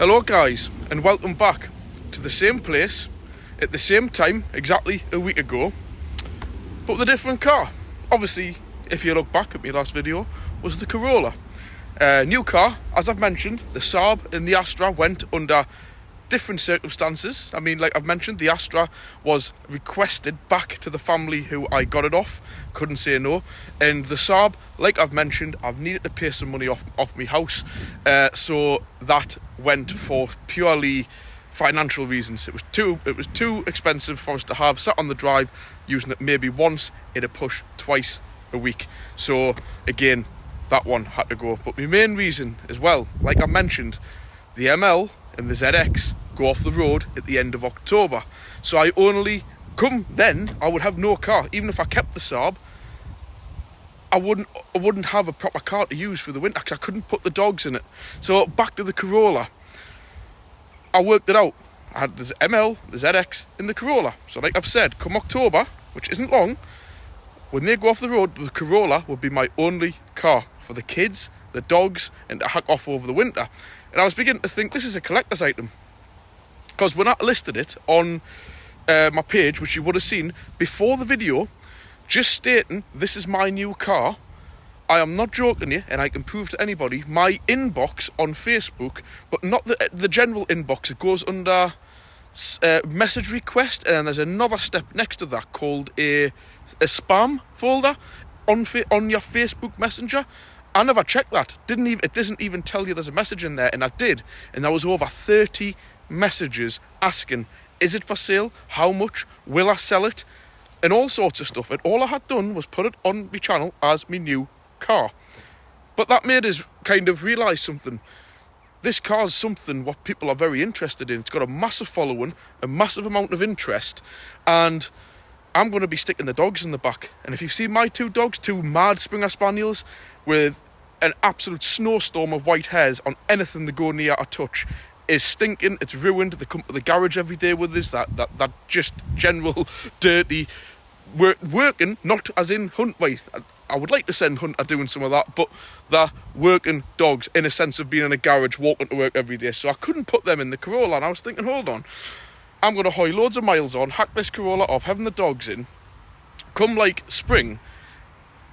Hello guys, and welcome back to the same place at the same time exactly a week ago, but with a different car. Obviously, if you look back at my last video, was the Corrola. New car, as I've mentioned. The Saab and the Astra went under different circumstances. I mean, like I've mentioned, the Astra was requested back to the family who I got it off, couldn't say no. And the Saab, like I've mentioned, I've needed to pay some money off my house, so that went for purely financial reasons. It was too expensive for us to have sat on the drive, using it maybe once in a push twice a week. So again, that one had to go. But my main reason as well, like I mentioned, the ML and the ZX go off the road at the end of October. So I only come then, I would have no car. Even if I kept the Saab, I wouldn't have a proper car to use for the winter because I couldn't put the dogs in it. So back to the Corrola. I worked it out. I had the ML, the ZX and the Corrola. So like I've said, come October, which isn't long, when they go off the road, the Corrola would be my only car for the kids, the dogs, and to hack off over the winter. And I was beginning to think this is a collector's item. Because when I listed it on my page, which you would have seen before the video, just stating this is my new car, I am not joking you, and I can prove to anybody, my inbox on Facebook, but not the general inbox, it goes under message request, and then there's another step next to that called a spam folder on your Facebook Messenger. I never checked that. It doesn't even tell you there's a message in there, and I did, and there was over 30 messages asking, is it for sale? How much? Will I sell it? And all sorts of stuff. And all I had done was put it on my channel as my new car. But that made us kind of realise something. This car's something what people are very interested in. It's got a massive following, a massive amount of interest, and I'm going to be sticking the dogs in the back. And if you've seen my two dogs, two mad Springer Spaniels with an absolute snowstorm of white hairs on anything they go near or touch, is stinking, it's ruined. They come to the garage every day with this, that just general dirty working, not as in hunt. Wait, I would like to send Hunter doing some of that, but they're working dogs in a sense of being in a garage, walking to work every day. So I couldn't put them in the Corrola, and I was thinking, hold on, I'm going to hoy loads of miles on, hack this Corrola off, having the dogs in. Come like spring,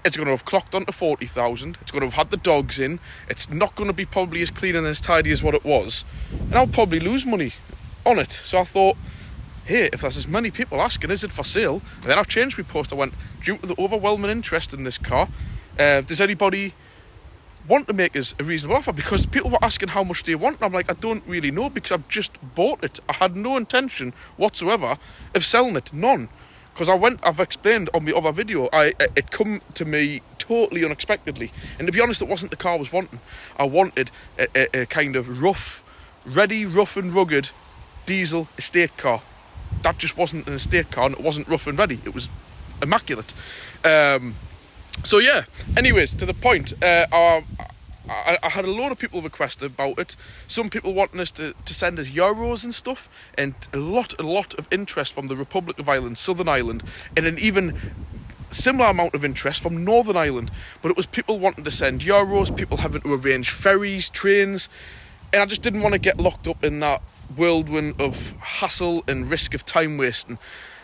it's going to have clocked onto 40,000. It's going to have had the dogs in. It's not going to be probably as clean and as tidy as what it was. And I'll probably lose money on it. So I thought, hey, if there's as many people asking, is it for sale? And then I've changed my post. I went, due to the overwhelming interest in this car, does anybody want to make us a reasonable offer? Because people were asking how much do you want, and I'm like, I don't really know, because I've just bought it. I had no intention whatsoever of selling it, none. Because I've explained on my other video, it come to me totally unexpectedly. And to be honest, it wasn't the car I was wanting. I wanted a kind of rough and rugged diesel estate car. That just wasn't an estate car, and it wasn't rough and ready. It was immaculate. So yeah, anyways, to the point, I had a load of people request about it. Some people wanting us to send us euros and stuff, and a lot of interest from the Republic of Ireland, Southern Ireland, and an even similar amount of interest from Northern Ireland. But it was people wanting to send euros, people having to arrange ferries, trains, and I just didn't want to get locked up in that whirlwind of hassle and risk of time wasting.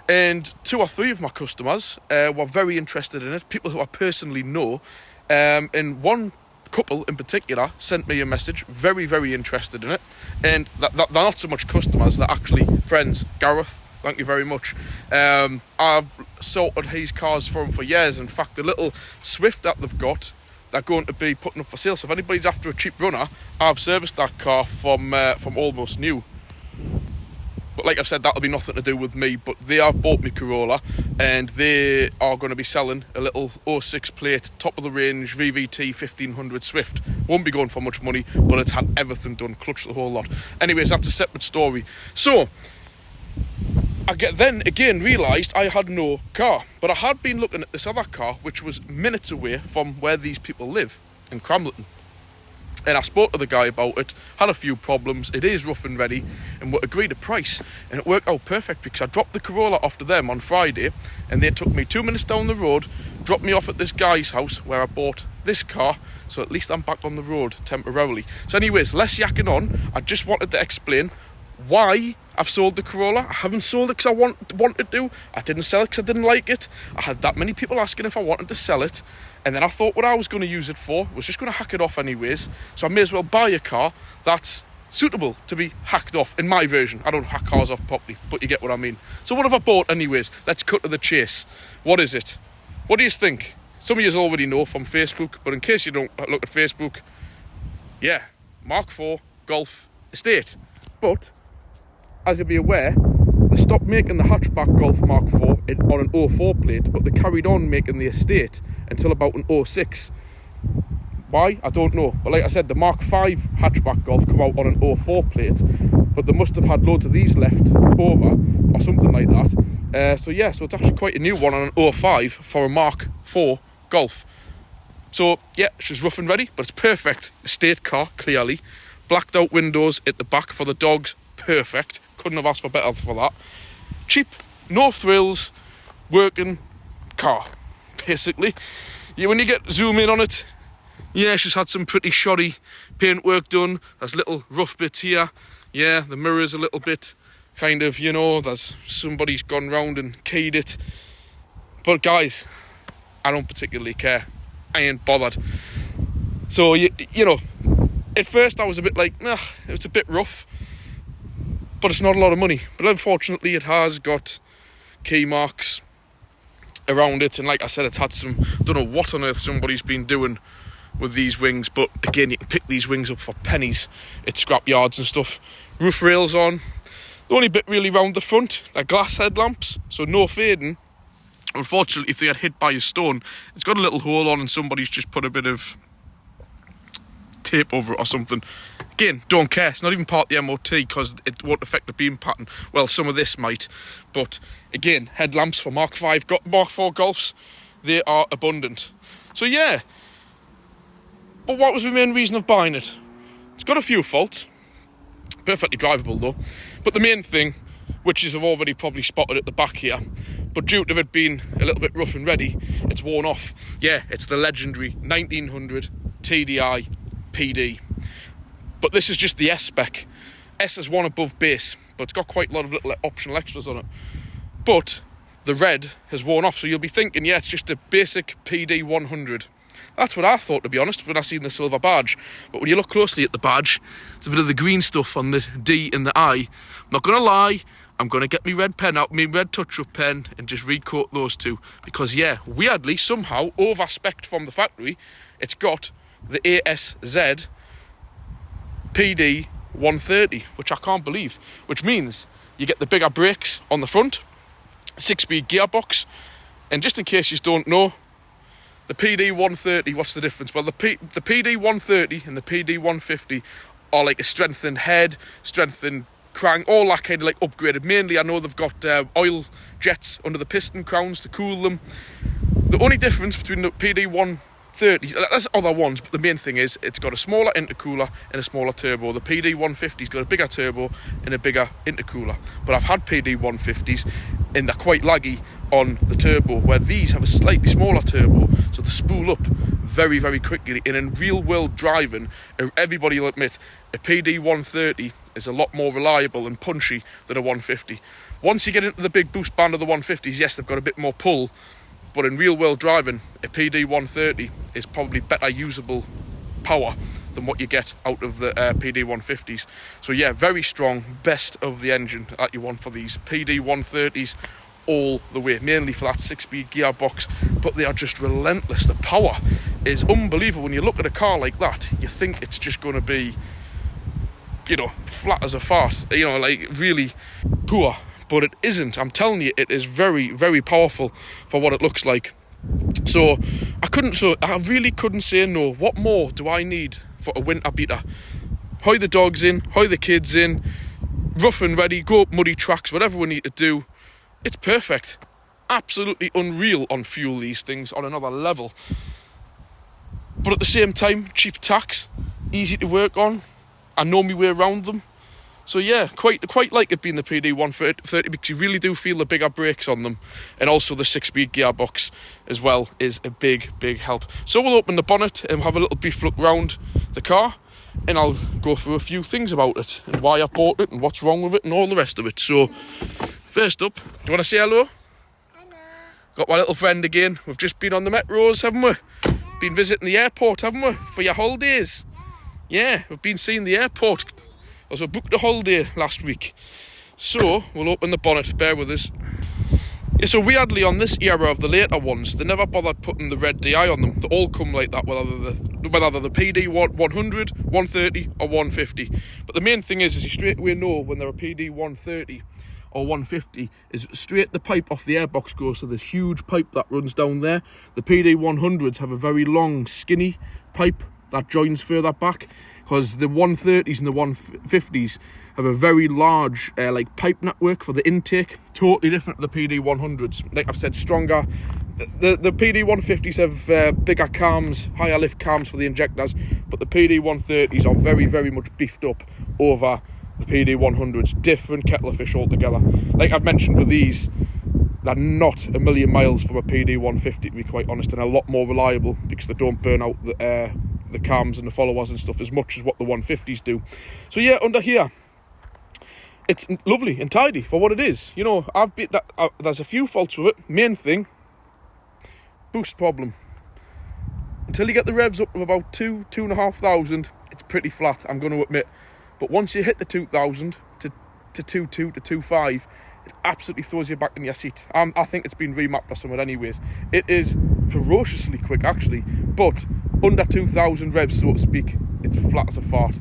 And 2 or 3 of my customers were very interested in it, people who I personally know, and one couple in particular sent me a message, very, very interested in it. And they're not so much customers, they're actually friends. Gareth, thank you very much. I've sorted his cars for him for years. In fact, the little Swift that they've got, they're going to be putting up for sale. So if anybody's after a cheap runner, I've serviced that car from almost new. But like I've said, that'll be nothing to do with me. But they have bought me Corrola, and they are going to be selling a little 06 plate, top of the range VVT 1500 Swift. Won't be going for much money, but it's had everything done, clutch the whole lot. Anyways, that's a separate story. So I then again realised I had no car, but I had been looking at this other car, which was minutes away from where these people live, in Cramlington. And I spoke to the guy about it, had a few problems. It is rough and ready, and we agreed a price. And it worked out perfect because I dropped the Corrola off to them on Friday, and they took me 2 minutes down the road, dropped me off at this guy's house where I bought this car, so at least I'm back on the road temporarily. So anyways, less yakking on. I just wanted to explain why I've sold the Corrola. I haven't sold it because I wanted to. I didn't sell it because I didn't like it. I had that many people asking if I wanted to sell it. And then I thought what I was going to use it for was just going to hack it off anyways. So I may as well buy a car that's suitable to be hacked off, in my version. I don't hack cars off properly, but you get what I mean. So what have I bought anyways? Let's cut to the chase. What is it? What do you think? Some of you already know from Facebook, but in case you don't look at Facebook, yeah, Mark 4 Golf Estate. But, as you'll be aware, they stopped making the hatchback Golf Mark 4 on an 04 plate, but they carried on making the Estate until about an 06. Why? I don't know. But like I said, the Mark 5 hatchback Golf come out on an 04 plate, but they must have had loads of these left over or something like that. So it's actually quite a new one on an 05 for a Mark 4 Golf. So yeah, she's rough and ready, but it's perfect. Estate car, clearly. Blacked out windows at the back for the dogs, perfect. Couldn't have asked for better for that. Cheap, no thrills, working car, basically. Yeah, when you get zoom in on it, yeah, she's had some pretty shoddy paintwork done. There's little rough bits here. Yeah, the mirror's a little bit kind of, there's somebody's gone round and keyed it. But guys, I don't particularly care. I ain't bothered. So, you know, at first I was a bit like, nah, it's a bit rough. But it's not a lot of money. But unfortunately, it has got key marks around it. And like I said, it's had some, don't know what on earth somebody's been doing with these wings. But again, you can pick these wings up for pennies at scrap yards and stuff. Roof rails on. The only bit really round the front, they're glass headlamps, so no fading. Unfortunately, if they had hit by a stone, it's got a little hole on and somebody's just put a bit of tape over it or something. Again, don't care. It's not even part of the MOT because it won't affect the beam pattern. Well, some of this might. But again, headlamps for Mark 5, Mark 4 Golfs, they are abundant. So yeah. But what was the main reason of buying it? It's got a few faults. Perfectly drivable though. But the main thing, which you've already probably spotted at the back here, but due to it being a little bit rough and ready, it's worn off. Yeah, it's the legendary 1900 TDI PD. But this is just the S spec. S is one above base, but it's got quite a lot of little optional extras on it. But the red has worn off, so you'll be thinking, yeah, it's just a basic PD100. That's what I thought, to be honest, when I seen the silver badge. But when you look closely at the badge, it's a bit of the green stuff on the D and the I. I'm not going to lie, I'm going to get my red pen out, my red touch-up pen, and just recoat those two. Because, yeah, weirdly, somehow, over-spec'd from the factory, it's got the ASZ PD130, which I can't believe. Which means you get the bigger brakes on the front, 6-speed gearbox, and just in case you don't know, the PD130, what's the difference? Well, the PD130 and the PD150 are like a strengthened head, strengthened crank, all that kind of like upgraded. Mainly, I know they've got oil jets under the piston crowns to cool them. The only difference between the PD130, there's other ones, but the main thing is it's got a smaller intercooler and a smaller turbo. The PD150's got a bigger turbo and a bigger intercooler. But I've had PD150s and they're quite laggy on the turbo, where these have a slightly smaller turbo, so they spool up very, very quickly. And in real world driving, everybody will admit a PD130 is a lot more reliable and punchy than a 150. Once you get into the big boost band of the 150s, yes, they've got a bit more pull, but in real world driving, a PD130 is probably better usable power than what you get out of the PD150s. So yeah, very strong, best of the engine that you want for these PD130s all the way, mainly for that 6-speed gearbox, but they are just relentless. The power is unbelievable. When you look at a car like that, you think it's just going to be, flat as a fart, like really poor, but it isn't. I'm telling you, it is very, very powerful for what it looks like. So I really couldn't say no. What more do I need for a winter beater? Hoy the dogs in, hoy the kids in, rough and ready, go up muddy tracks, whatever we need to do. It's perfect. Absolutely unreal on fuel, these things, on another level. But at the same time, cheap tax. easy to work on. I know my way around them. So yeah, quite like it being the PD130 because you really do feel the bigger brakes on them, and also the 6-speed gearbox as well is a big help. So we'll open the bonnet and have a little brief look round the car, and I'll go through a few things about it and why I bought it and what's wrong with it and all the rest of it. So first up, do you want to say hello? Hello. Got my little friend again. We've just been on the metros, haven't we? Yeah. Been visiting the airport, haven't we, for your holidays? Yeah, we've been seeing the airport. Because we booked a holiday last week. So, we'll open the bonnet, bear with us. Yeah, so weirdly on this era of the later ones, they never bothered putting the red DI on them. They all come like that, whether they're the PD 100, 130 or 150. But the main thing is you straight away know when they're a PD 130 or 150 is straight the pipe off the airbox goes to this huge pipe that runs down there. The PD 100s have a very long skinny pipe that joins further back, because the 130s and the 150s have a very large like pipe network for the intake, totally different to the PD 100s. Like I've said, stronger. The PD 150s have bigger cams, higher lift cams for the injectors, but the PD 130s are very much beefed up over the PD 100s. Different kettle of fish altogether. Like I've mentioned with these, they're not a million miles from a PD 150 to be quite honest, and a lot more reliable because they don't burn out the cams and the followers and stuff as much as what the 150s do. So yeah, under here, it's lovely and tidy for what it is. You know, there's a few faults with it. Main thing, boost problem. Until you get the revs up to about 2,500, it's pretty flat, I'm going to admit. But once you hit the 2,000 to 2.2 to 2.5, it absolutely throws you back in your seat. I think it's been remapped or something anyways. It is ferociously quick actually, but under 2,000 revs, so to speak, it's flat as a fart.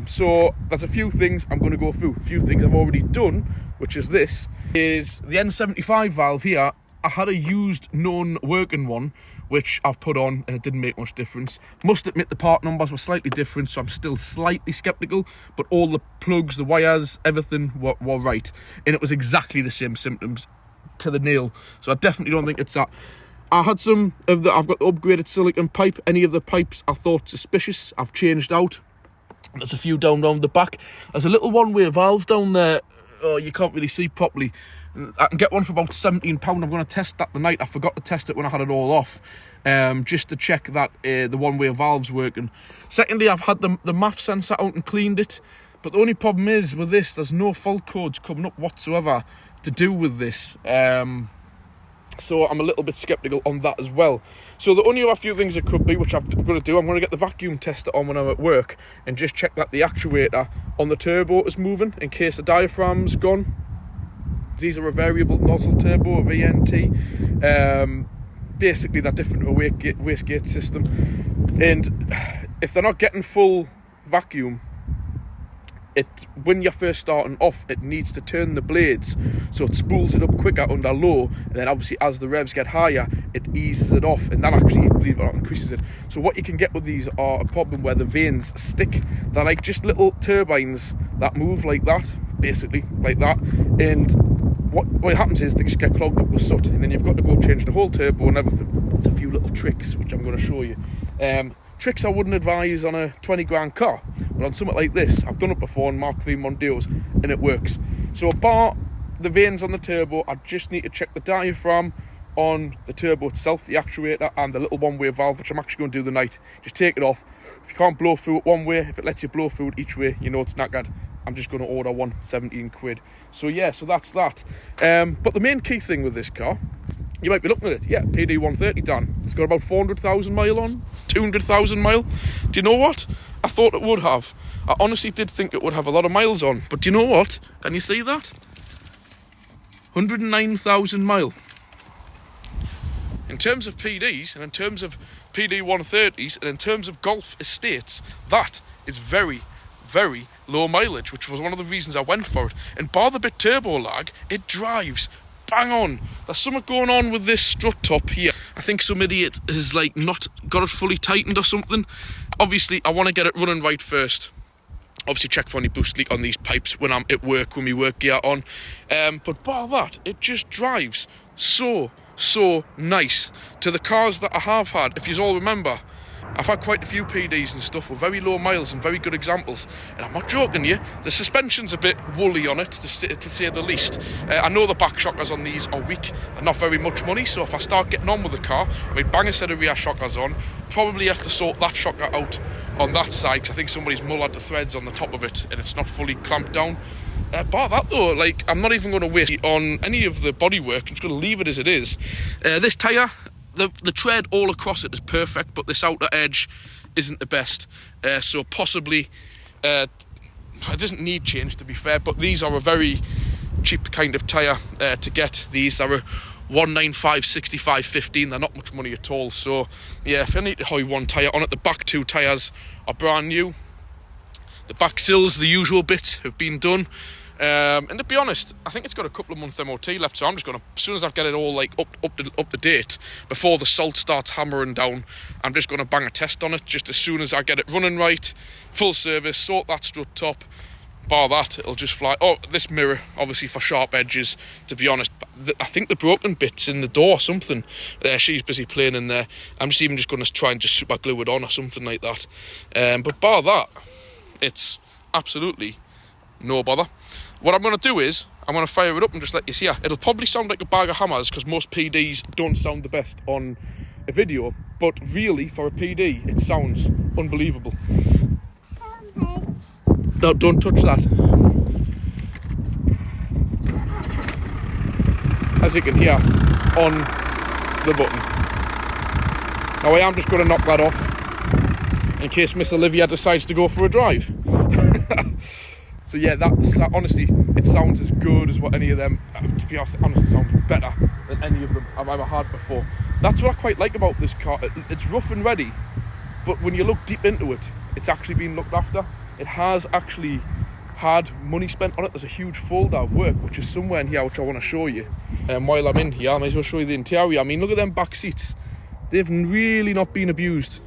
So there's a few things I'm going to go through. A few things I've already done, which is this, is the N75 valve here. I had a used known working one, which I've put on and it didn't make much difference. Must admit the part numbers were slightly different, so I'm still slightly sceptical, but all the plugs, the wires, everything were right. And it was exactly the same symptoms to the nail. So I definitely don't think it's that. I had some of I've got the upgraded silicon pipe. Any of the pipes I thought suspicious, I've changed out. There's a few down the back. There's a little one-way valve down there. Oh, you can't really see properly. I can get one for about £17. I'm going to test that tonight. I forgot to test it when I had it all off, just to check that the one-way valve's working. Secondly, I've had the MAF sensor out and cleaned it, but the only problem is with this, there's no fault codes coming up whatsoever to do with this. So I'm a little bit sceptical on that as well. So the only other few things it could be, which I'm going to do, I'm going to get the vacuum tester on when I'm at work and just check that the actuator on the turbo is moving in case the diaphragm's gone. These are a variable nozzle turbo, a VNT. Basically, they're different to a wastegate system. And if they're not getting full vacuum, when you're first starting off, it needs to turn the blades so it spools it up quicker under low, and then obviously as the revs get higher it eases it off, and that actually, believe it or not, increases it. So what you can get with these are a problem where the vanes stick. They're like just little turbines that move like that, basically like that, and what happens is they just get clogged up with soot, and then you've got to go change the whole turbo and everything. It's a few little tricks which I'm going to show you. Tricks I wouldn't advise on a 20 grand car, but on something like this, I've done it before on Mark III Mondeos and it works. So bar the vanes on the turbo, I just need to check the diaphragm on the turbo itself, the actuator, and the little one-way valve, which I'm actually going to do tonight. Just take it off. If you can't blow through it one way, if it lets you blow through it each way, you know it's knackered. I'm just going to order one, 17 quid. So yeah, so that's that. But the main key thing with this car, you might be looking at it, yeah, PD 130, Dan. It's got about 400,000 mile on, 200,000 mile. Do you know what? I thought it would have. I honestly did think it would have a lot of miles on. But do you know what? Can you see that? 109,000 mile. In terms of PDs, and in terms of PD 130s, and in terms of Golf estates, that is very low mileage, which was one of the reasons I went for it. And bar the bit turbo lag, it drives bang on. There's something going on with this strut top here. I think some idiot has like not got it fully tightened or something. Obviously, I want to get it running right first. Obviously, check for any boost leak on these pipes when I'm at work, when we work gear on. But bar that, it just drives so nice. To the cars that I have had, if you all remember, I've had quite a few PDs and stuff with very low miles and very good examples, and I'm not joking you, the suspension's a bit woolly on it, to say the least. I know the back shockers on these are weak and not very much money, so if I start getting on with the car, I mean, bang a set of rear shockers on, probably have to sort that shocker out on that side, because I think somebody's mulled the threads on the top of it and it's not fully clamped down. Bar that though, like, I'm not even going to waste on any of the bodywork. I'm just going to leave it as it is. This tyre, the tread all across it is perfect, but this outer edge isn't the best. So possibly, it doesn't need change, to be fair, but these are a very cheap kind of tyre to get. These are a 195 65 15. They're not much money at all. So yeah, if I need to hoy one tyre on it, the back two tyres are brand new. The back sills, the usual bits, have been done. And to be honest, I think it's got a couple of months MOT left, so I'm just going to, as soon as I get it all like up to date, before the salt starts hammering down, I'm just going to bang a test on it, just as soon as I get it running right, full service, sort that strut top, bar that, it'll just fly. Oh, this mirror, obviously for sharp edges, to be honest, I think the broken bit's in the door or something. She's busy playing in there. I'm just going to try and just super glue it on or something like that. But bar that, it's absolutely no bother. What I'm going to do is, I'm going to fire it up and just let you see. It'll probably sound like a bag of hammers, because most PDs don't sound the best on a video, but really, for a PD, it sounds unbelievable. No, don't touch that. As you can hear, on the button. Now I am just going to knock that off, in case Miss Olivia decides to go for a drive. So yeah, that's honestly, it sounds as good as what any of them, to be honest, it honestly sounds better than any of them I've ever had before. That's what I quite like about this car. It's rough and ready, but when you look deep into it, it's actually been looked after. It has actually had money spent on it. There's a huge folder of work, which is somewhere in here, which I want to show you. And while I'm in here, I might as well show you the interior. I mean, look at them back seats. They've really not been abused.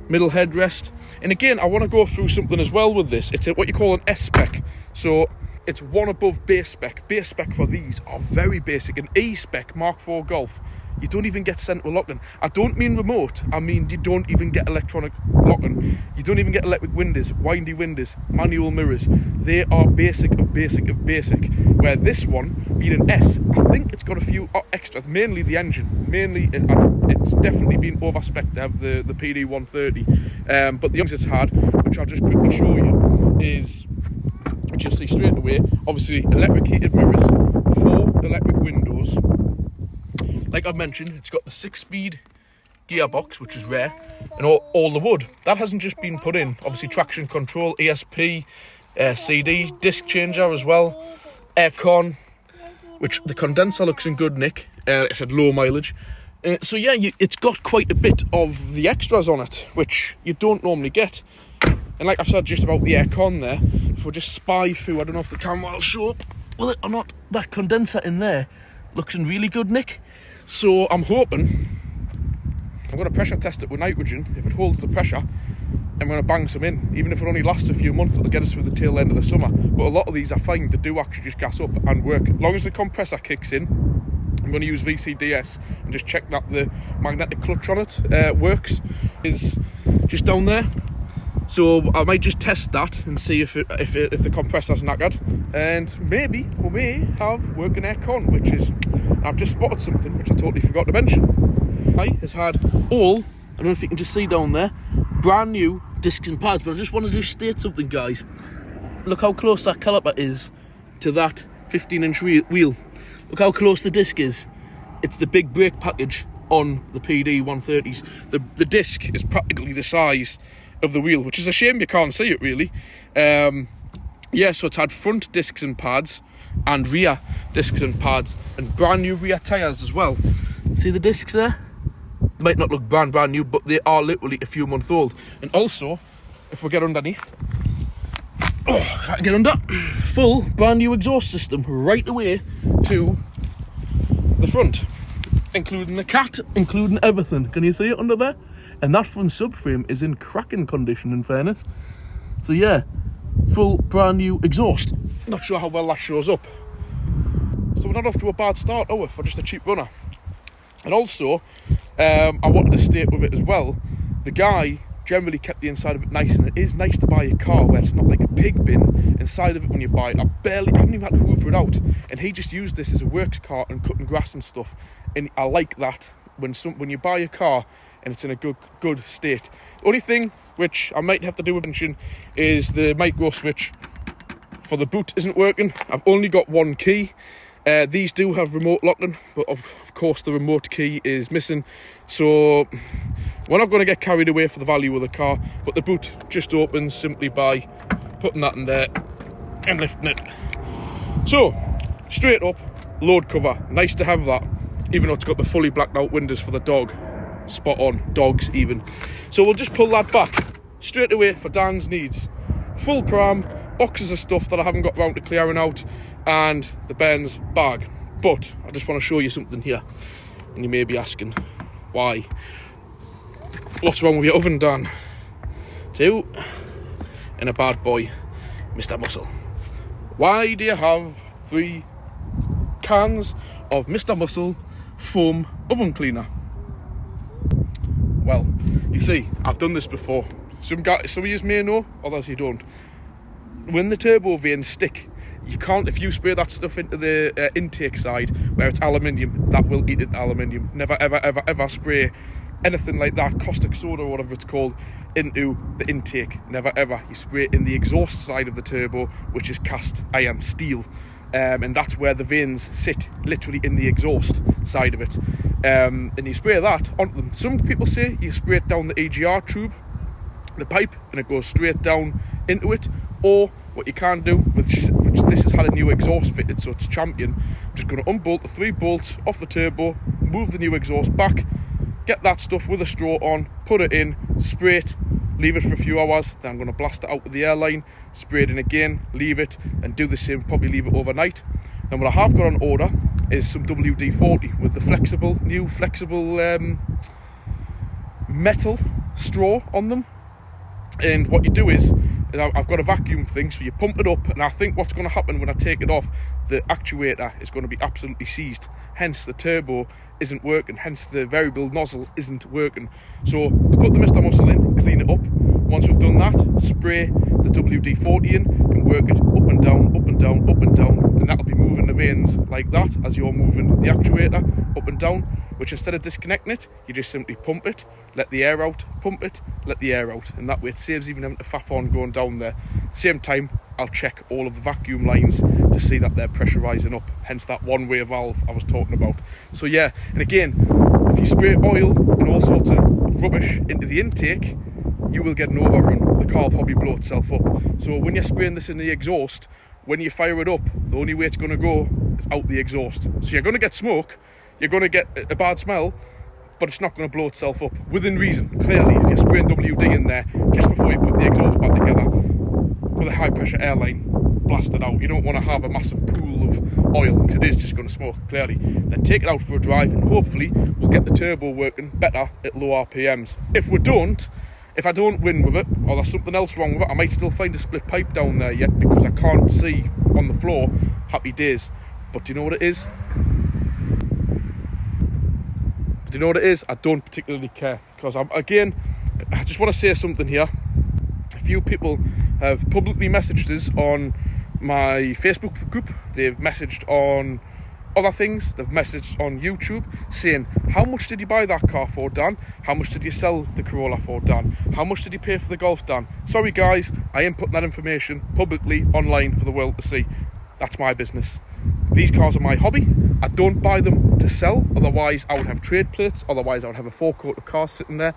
Middle headrest. And again, I want to go through something as well with this. It's what you call an S-spec. So it's one above base spec. Base spec for these are very basic. An E-spec Mark IV Golf, you don't even get central locking. I don't mean remote, I mean you don't even get electronic locking. You don't even get electric windows, windy windows, manual mirrors. They are basic of basic of basic. Where this one, being an S, I think it's got a few extras, mainly the engine. Mainly, it's definitely been over-spec to have the PD130. But the things it's had, which I'll just quickly show you, is, which you'll see straight away, obviously electric heated mirrors, 4 electric windows. Like I've mentioned, it's got the 6-speed gearbox, which is rare, and all the wood. That hasn't just been put in. Obviously traction control, ESP, CD, disc changer as well, aircon, which the condenser looks in good nick. It said low mileage. So yeah, it's got quite a bit of the extras on it, which you don't normally get. And like I've said just about the aircon there, if we just spy through, I don't know if the camera will show up, will it or not, that condenser in there looks in really good nick. So I'm hoping, I'm going to pressure test it with nitrogen. If it holds the pressure, I'm going to bang some in. Even if it only lasts a few months, it'll get us through the tail end of the summer. But a lot of these I find they do actually just gas up and work. As long as the compressor kicks in, I'm going to use VCDS and just check that the magnetic clutch on it works. Is just down there. So I might just test that and see if the compressor's knackered, and maybe we may have working aircon, which is, I've just spotted something which I totally forgot to mention. I has had all, I don't know if you can just see down there, brand new discs and pads, but I just want to just state something, guys. Look how close that caliper is to that 15-inch wheel. Look how close the disc is. It's the big brake package on the PD130s. The disc is practically the size of the wheel, which is a shame you can't see it really. Yeah, so it's had front discs and pads and rear discs and pads and brand new rear tyres as well. See the discs there? They might not look brand new, but they are literally a few months old. And also, if we get underneath, if I can get under, full brand new exhaust system right away to the front, including the cat, including everything. Can you see it under there? And that front subframe is in cracking condition, in fairness. So yeah, full brand new exhaust. Not sure how well that shows up. So we're not off to a bad start, are we, for just a cheap runner? And also, I wanted to state with it as well, the guy generally kept the inside of it nice, and it is nice to buy a car where it's not like a pig bin inside of it when you buy it. I haven't even had to hoover it out, and he just used this as a works cart and cutting grass and stuff, and I like that when you buy a car and it's in a good state. The only thing which I might have to do a mention is the micro switch for the boot isn't working. I've only got one key. These do have remote locking, but of course the remote key is missing, so we're not going to get carried away for the value of the car, but the boot just opens simply by putting that in there and lifting it. So straight up, load cover, nice to have that, even though it's got the fully blacked out windows for the dog. Spot on, dogs even. So we'll just pull that back straight away for Dan's needs. Full pram, boxes of stuff that I haven't got round to clearing out, and the Benz bag. But I just want to show you something here, and you may be asking, why? What's wrong with your oven, Dan? 2 and a bad boy, Mr. Muscle. Why do you have 3 cans of Mr. Muscle foam oven cleaner? Well, you see, I've done this before. Some of you may know, others you don't. When the turbo vanes stick, you can't, if you spray that stuff into the intake side where it's aluminium, that will eat into aluminium. Never ever ever ever spray anything like that, caustic soda or whatever it's called, into the intake. Never ever. You spray it in the exhaust side of the turbo, which is cast iron steel, and that's where the vanes sit, literally in the exhaust side of it. And you spray that onto them. Some people say you spray it down the EGR tube, the pipe, and it goes straight down into it. Or what you can do, which this has had a new exhaust fitted, so it's champion. I'm just going to unbolt the 3 bolts off the turbo, move the new exhaust back, get that stuff with a straw on, put it in, spray it, leave it for a few hours. Then I'm going to blast it out with the airline, spray it in again, leave it, and do the same, probably leave it overnight. Then what I have got on order is some WD-40 with the new flexible metal straw on them. And what you do is I've got a vacuum thing, so you pump it up, and I think what's going to happen when I take it off, the actuator is going to be absolutely seized. Hence the turbo isn't working, hence the variable nozzle isn't working. So put the Mr. Muscle in, clean it up. Once we've done that, spray the WD-40 in and work it up and down, up and down, up and down, and that'll be moving the vanes like that as you're moving the actuator up and down, which instead of disconnecting it, you just simply pump it, let the air out, pump it, let the air out, and that way it saves even having to faff on going down there. Same time, I'll check all of the vacuum lines to see that they're pressurising up, hence that one-way valve I was talking about. So yeah, and again, if you spray oil and all sorts of rubbish into the intake, you will get an overrun. The car will probably blow itself up. So when you're spraying this in the exhaust, when you fire it up, the only way it's going to go is out the exhaust. So you're going to get smoke, you're going to get a bad smell, but it's not going to blow itself up, within reason. Clearly, if you're spraying WD in there just before you put the exhaust back together with a high pressure airline, blast it out. You don't want to have a massive pool of oil, because it is just going to smoke, clearly. Then take it out for a drive, and hopefully we'll get the turbo working better at low RPMs. If I don't win with it, or there's something else wrong with it, I might still find a split pipe down there yet, because I can't see on the floor. Happy days. But do you know what it is? I don't particularly care, because I just want to say something here. A few people have publicly messaged us on my Facebook group. They've messaged on other things. They've messaged on YouTube saying, how much did you buy that car for, Dan? How much did you sell the Corrola for, Dan? How much did you pay for the Golf, Dan? Sorry guys, I ain't putting that information publicly online for the world to see. That's my business. These cars are my hobby. I don't buy them to sell, otherwise I would have trade plates, otherwise I would have a forecourt of cars sitting there.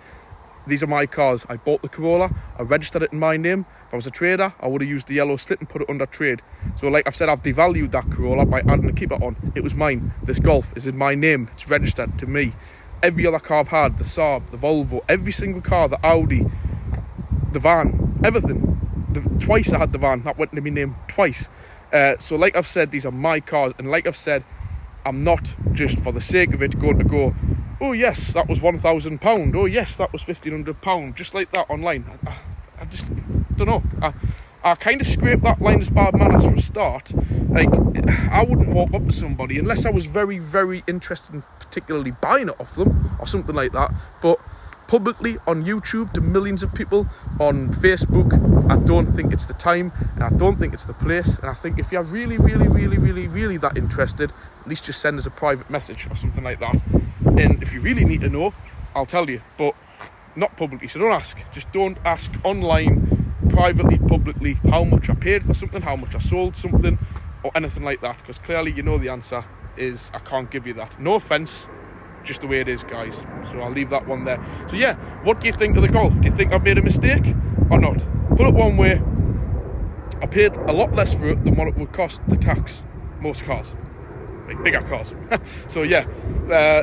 These are my cars. I bought the Corrola, I registered it in my name. If I was a trader, I would have used the yellow slit and put it under trade. So like I've said, I've devalued that Corrola by adding a keeper on. It was mine. This Golf is in my name. It's registered to me. Every other car I've had, the Saab, the Volvo, every single car, the Audi, the van, everything. Twice I had the van, that went into my name twice. So like I've said, these are my cars, and like I've said, I'm not just for the sake of it going to go, oh yes, that was £1,000, oh yes, that was £1,500, just like that online. I just don't know. I kind of scraped that line as bad manners for a start. Like, I wouldn't walk up to somebody unless I was very, very interested in particularly buying it off them or something like that. But publicly on YouTube to millions of people, on Facebook, I don't think it's the time, and I don't think it's the place. And I think if you're really that interested, at least just send us a private message or something like that. And if you really need to know, I'll tell you, but not publicly. So don't ask. Just don't ask online, privately, publicly, how much I paid for something, how much I sold something, or anything like that, because clearly you know the answer is I can't give you that. No offence, just the way it is, guys. So I'll leave that one there. So yeah, what do you think of the Golf? Do you think I've made a mistake or not? Put it one way, I paid a lot less for it than what it would cost to tax most cars, like bigger cars. So yeah,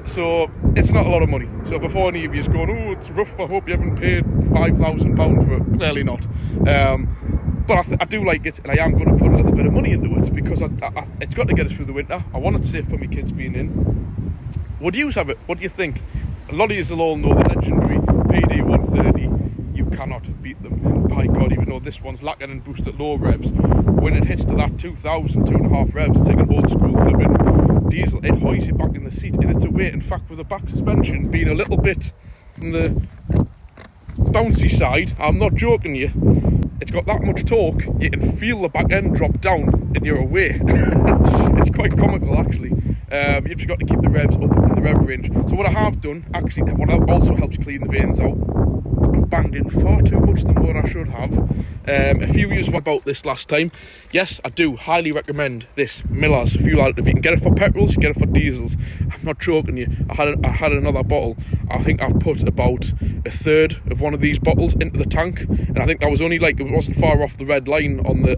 so it's not a lot of money. So before any of you is going, oh, it's rough, I hope you haven't paid £5,000 for it, clearly not. But I do like it, and I am going to put a little bit of money into it, because it's got to get us through the winter. I want it safe for my kids being in. Would you have it? What do you think? A lot of you will all know the legendary PD130. You cannot beat them. And by God, even though this one's lacking in boost at low revs, when it hits to that 2,000, 2.5 revs, it's like an old school flipping diesel. It hoists you back in the seat, and it's a weight. In fact, with the back suspension being a little bit on the bouncy side, I'm not joking you, it's got that much torque, you can feel the back end drop down and you're away. It's quite comical, actually. You've just got to keep the revs up in the rev range. So what I have done, actually, what also helps clean the vanes out, I've banged in far too much than what I should have. A few years about this last time. Yes, I do highly recommend this Miller's fuel additive. You can get it for petrols, you can get it for diesels. I'm not joking you. I had another bottle. I think I've put about a third of one of these bottles into the tank, and I think that was only like, it wasn't far off the red line on the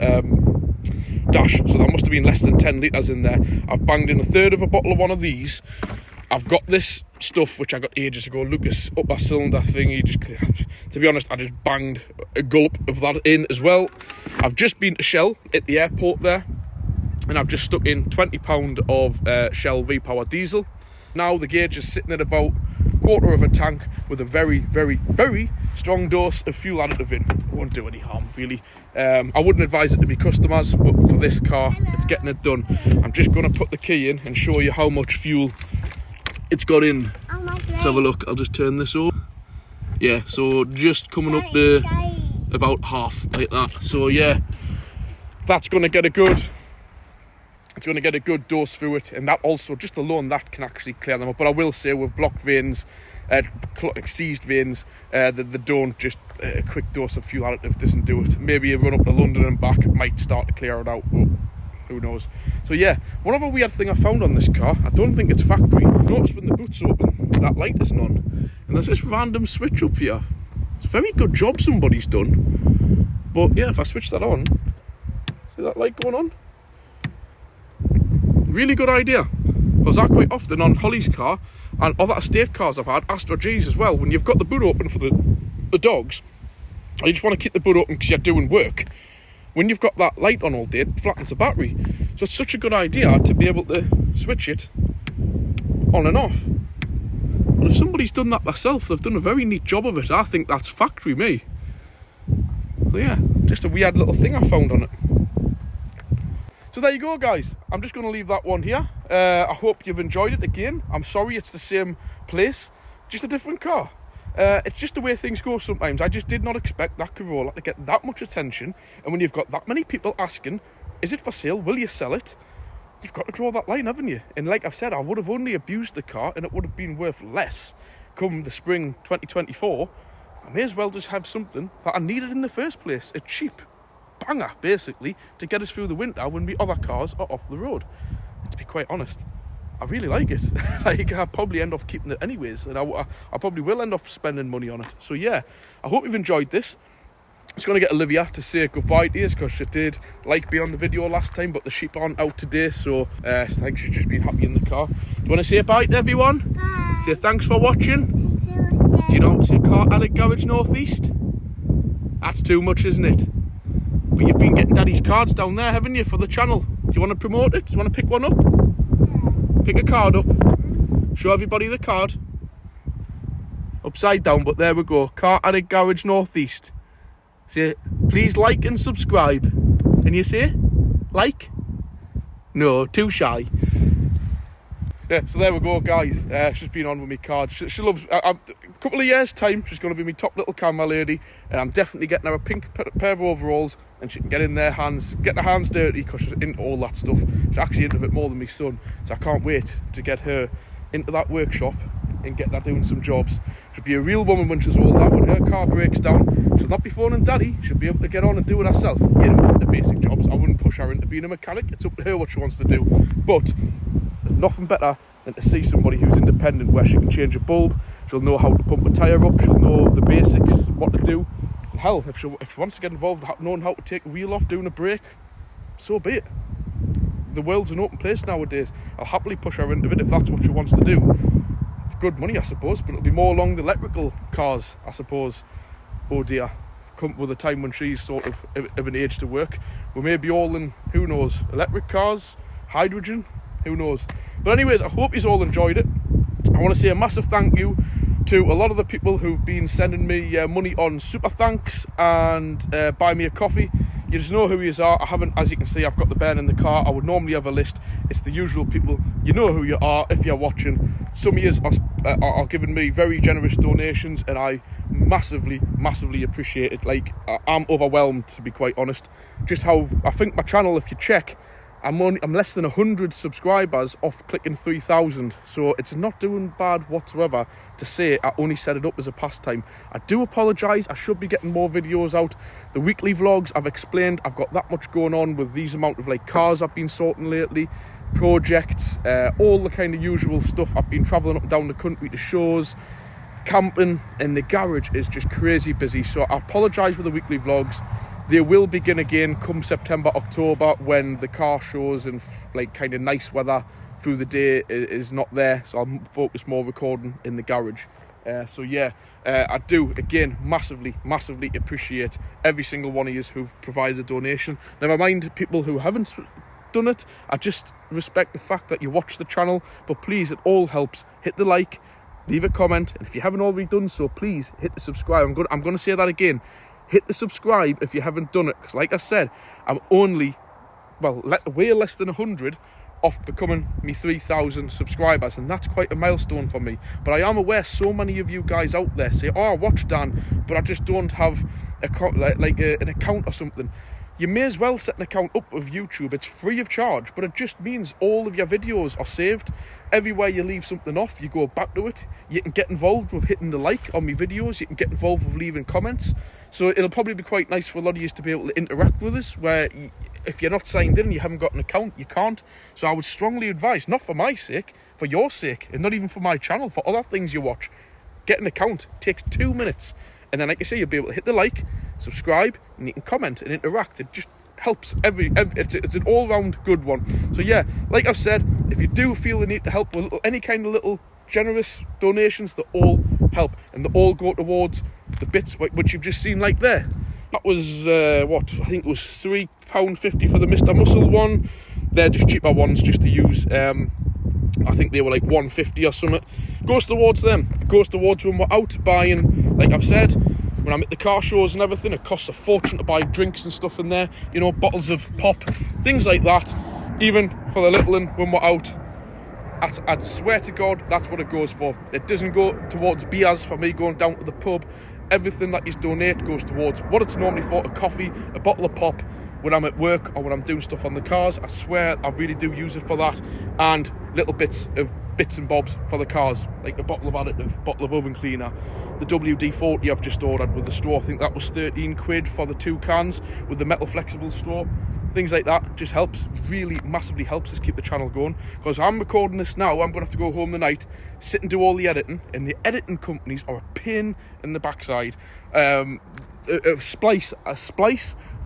dash, so that must have been less than 10 litres in there. I've banged in a third of a bottle of one of these. I've got this stuff which I got ages ago, Lucas upper cylinder thingy. To be honest, I just banged a gulp of that in as well. I've just been to Shell at the airport there, and I've just stuck in £20 of Shell V-Power diesel. Now the gauge is sitting at about a quarter of a tank with a very strong dose of fuel additive in. It won't do any harm, really. I wouldn't advise it to be customers, but for this car, it's getting it done. I'm just going to put the key in and show you how much fuel it's got in. Let's have a look. I'll just turn this over. Yeah, so just coming up to about half, like that. So yeah, that's going to get a good, it's going to get a good dose through it, and that also, just alone, that can actually clear them up. But I will say, with blocked veins, seized veins, they don't, just a quick dose of fuel additive doesn't do it. Maybe a run up to London and back, it might start to clear it out, but who knows. So yeah, one other weird thing I found on this car, I don't think it's factory. Notice when the boot's open, that light isn't on, and there's this random switch up here. It's a very good job somebody's done. But yeah, if I switch that on, see that light going on? Really good idea, because that quite often on Holly's car and other estate cars I've had, Astra G's as well, when you've got the boot open for the dogs, or you just want to keep the boot open because you're doing work, when you've got that light on all day, it flattens the battery. So it's such a good idea to be able to switch it on and off. But if somebody's done that themselves, they've done a very neat job of it. I think that's factory me. So yeah, just a weird little thing I found on it. So there you go, guys. I'm just going to leave that one here. I hope you've enjoyed it again. I'm sorry it's the same place, just a different car. It's just the way things go sometimes. I just did not expect that Corrola to get that much attention. And when you've got that many people asking, is it for sale? Will you sell it? You've got to draw that line, haven't you? And like I've said, I would have only abused the car and it would have been worth less come the spring 2024. I may as well just have something that I needed in the first place. A cheap banger, basically, to get us through the winter when the other cars are off the road. And to be quite honest, I really like it. Like, I'll probably end up keeping it anyways, and I probably will end up spending money on it. So yeah, I hope you've enjoyed this. I'm just going to get Olivia to say goodbye to you, because she did like being on the video last time, but the sheep aren't out today, so I think she's just been happy in the car. Do you want to say bye to everyone? Bye. Say thanks for watching. Do you know how to say Car Addict Garage Northeast? That's too much, isn't it? But you've been getting Daddy's cards down there, haven't you, for the channel? Do you want to promote it? Do you want to pick one up? Pick a card up. Show everybody the card. Upside down, but there we go. Car Addict Garage Northeast. Say, please like and subscribe. And you say, like? No, too shy. Yeah, so there we go, guys. She's been on with me card. She loves. A couple of years' time, she's going to be my top little camera lady, and I'm definitely getting her a pink pair of overalls, and she can get in their hands, get her hands dirty, because she's into all that stuff. She's actually into it more than my son, so I can't wait to get her into that workshop and get her doing some jobs. She'll be a real woman when she's old. That when her car breaks down, she'll not be phoning daddy. She'll be able to get on and do it herself. You know, the basic jobs. I wouldn't push her into being a mechanic. It's up to her what she wants to do. But there's nothing better than to see somebody who's independent, where she can change a bulb, she'll know how to pump a tyre up, she'll know the basics, what to do. And hell, if she wants to get involved knowing how to take a wheel off, doing a brake, so be it. The world's an open place nowadays. I'll happily push her into it if that's what she wants to do. It's good money, I suppose, but it'll be more along the electrical cars, I suppose. Oh dear, come with a time when she's sort of an age to work. We may be all in, who knows, electric cars, hydrogen, who knows. But anyways, I hope you all enjoyed it. I want to say a massive thank you to a lot of the people who've been sending me money on super thanks and buy me a coffee. You just know who you are. I haven't, as you can see, I've got the Ben in the car. I would normally have a list. It's the usual people. You know who you are if you're watching. Some of you are giving me very generous donations, and I massively appreciate it. Like, I'm overwhelmed, to be quite honest. Just how I think my channel, if you check, I'm less than 100 subscribers off clicking 3,000, so it's not doing bad whatsoever to say I only set it up as a pastime. I do apologise. I should be getting more videos out. The weekly vlogs, I've explained, I've got that much going on with these amount of like cars I've been sorting lately, projects, all the kind of usual stuff. I've been travelling up and down the country to shows, camping, and the garage is just crazy busy. So I apologise for the weekly vlogs. They will begin again come September, October, when the car shows and like kind of nice weather through the day is not there. So I'll focus more recording in the garage. So yeah, I do again massively appreciate every single one of you who've provided a donation. Never mind people who haven't done it. I just respect the fact that you watch the channel. But please, it all helps. Hit the like, leave a comment, and if you haven't already done so, please hit the subscribe. I'm going to say that again. Hit the subscribe if you haven't done it, because like I said, I'm only, well, way less than 100 off becoming me 3,000 subscribers, and that's quite a milestone for me. But I am aware so many of you guys out there say, oh, I watch Dan, but I just don't have an account or something. You may as well set an account up with YouTube. It's free of charge, but it just means all of your videos are saved. Everywhere you leave something off, you go back to it. You can get involved with hitting the like on my videos. You can get involved with leaving comments. So it'll probably be quite nice for a lot of you to be able to interact with us, where if you're not signed in and you haven't got an account, you can't. So I would strongly advise, not for my sake, for your sake, and not even for my channel, for other things you watch, get an account. It takes 2 minutes. And then, like I say, you'll be able to hit the like, subscribe, and you can comment and interact. It just helps. It's an all-round good one. So yeah, like I've said, if you do feel the need to help with any kind of little generous donations, they all help, and they all go towards the bits which you've just seen like there. That was I think it was £3.50 for the Mr. Muscle one. They're just cheaper ones just to use. I think they were like £1.50 or something. Goes towards them. It goes towards when we're out buying, like I've said, when I'm at the car shows and everything. It costs a fortune to buy drinks and stuff in there, you know, bottles of pop, things like that. Even for the little one when we're out, I'd swear to God, that's what it goes for. It doesn't go towards beers for me going down to the pub. Everything that you donate goes towards what it's normally for: a coffee, a bottle of pop, when I'm at work or when I'm doing stuff on the cars. I swear I really do use it for that, and little bits and bobs for the cars, like a bottle of additive, bottle of oven cleaner, the WD-40 I've just ordered with the straw. I think that was £13 for the 2 cans with the metal flexible straw. Things like that just helps, really massively helps us keep the channel going. Because I'm recording this now, I'm going to have to go home tonight, sit and do all the editing, and the editing companies are a pain in the backside. A splice,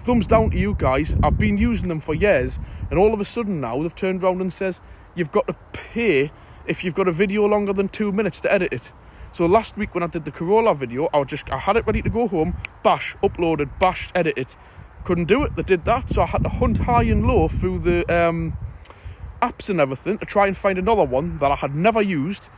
thumbs down to you guys. I've been using them for years, and all of a sudden now they've turned around and says you've got to pay if you've got a video longer than 2 minutes to edit it. So last week when I did the Corrola video, I had it ready to go home, bash, uploaded, bash, edit it. Couldn't do it. They did that, so I had to hunt high and low through the apps and everything to try and find another one that I had never used.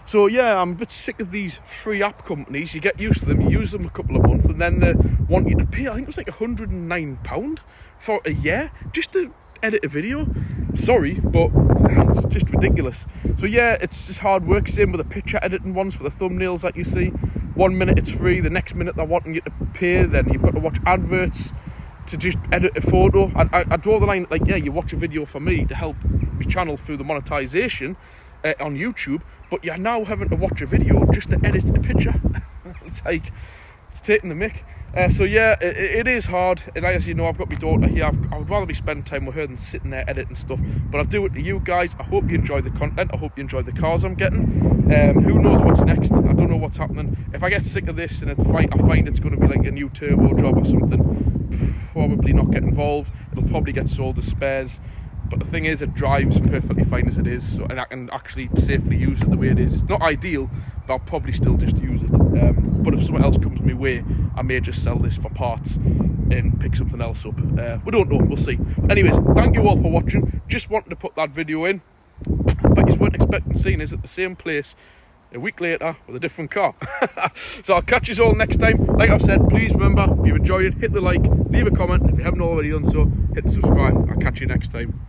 So yeah, I'm a bit sick of these free app companies. You get used to them, you use them a couple of months, and then they want you to pay, I think it was like £109 for a year just to edit a video. Sorry, but it's just ridiculous. So yeah, it's just hard work. Same with the picture editing ones for the thumbnails that you see. 1 minute it's free, the next minute they're wanting you to pay, then you've got to watch adverts to just edit a photo. I draw the line, like, yeah, you watch a video for me to help me channel through the monetization on YouTube, but you're now having to watch a video just to edit a picture. It's like, it's taking the mick. So yeah, it is hard, and as you know, I've got my daughter here. I would rather be spending time with her than sitting there editing stuff, but I'll do it to you guys. I hope you enjoy the content. I hope you enjoy the cars I'm getting. Who knows what's next? I don't know what's happening. If I get sick of this and I find it's going to be like a new turbo job or something, probably not get involved. It'll probably get sold as spares. But the thing is, it drives perfectly fine as it is, so, and I can actually safely use it the way it is. It's not ideal, but I'll probably still just use it. But if something else comes my way, I may just sell this for parts and pick something else up. We don't know, we'll see. Anyways, thank you all for watching. Just wanted to put that video in. But you weren't expecting seeing us at the same place a week later with a different car. So I'll catch you all next time. Like I've said, please remember, if you've enjoyed it, hit the like, leave a comment. If you haven't already done so, hit the subscribe. I'll catch you next time.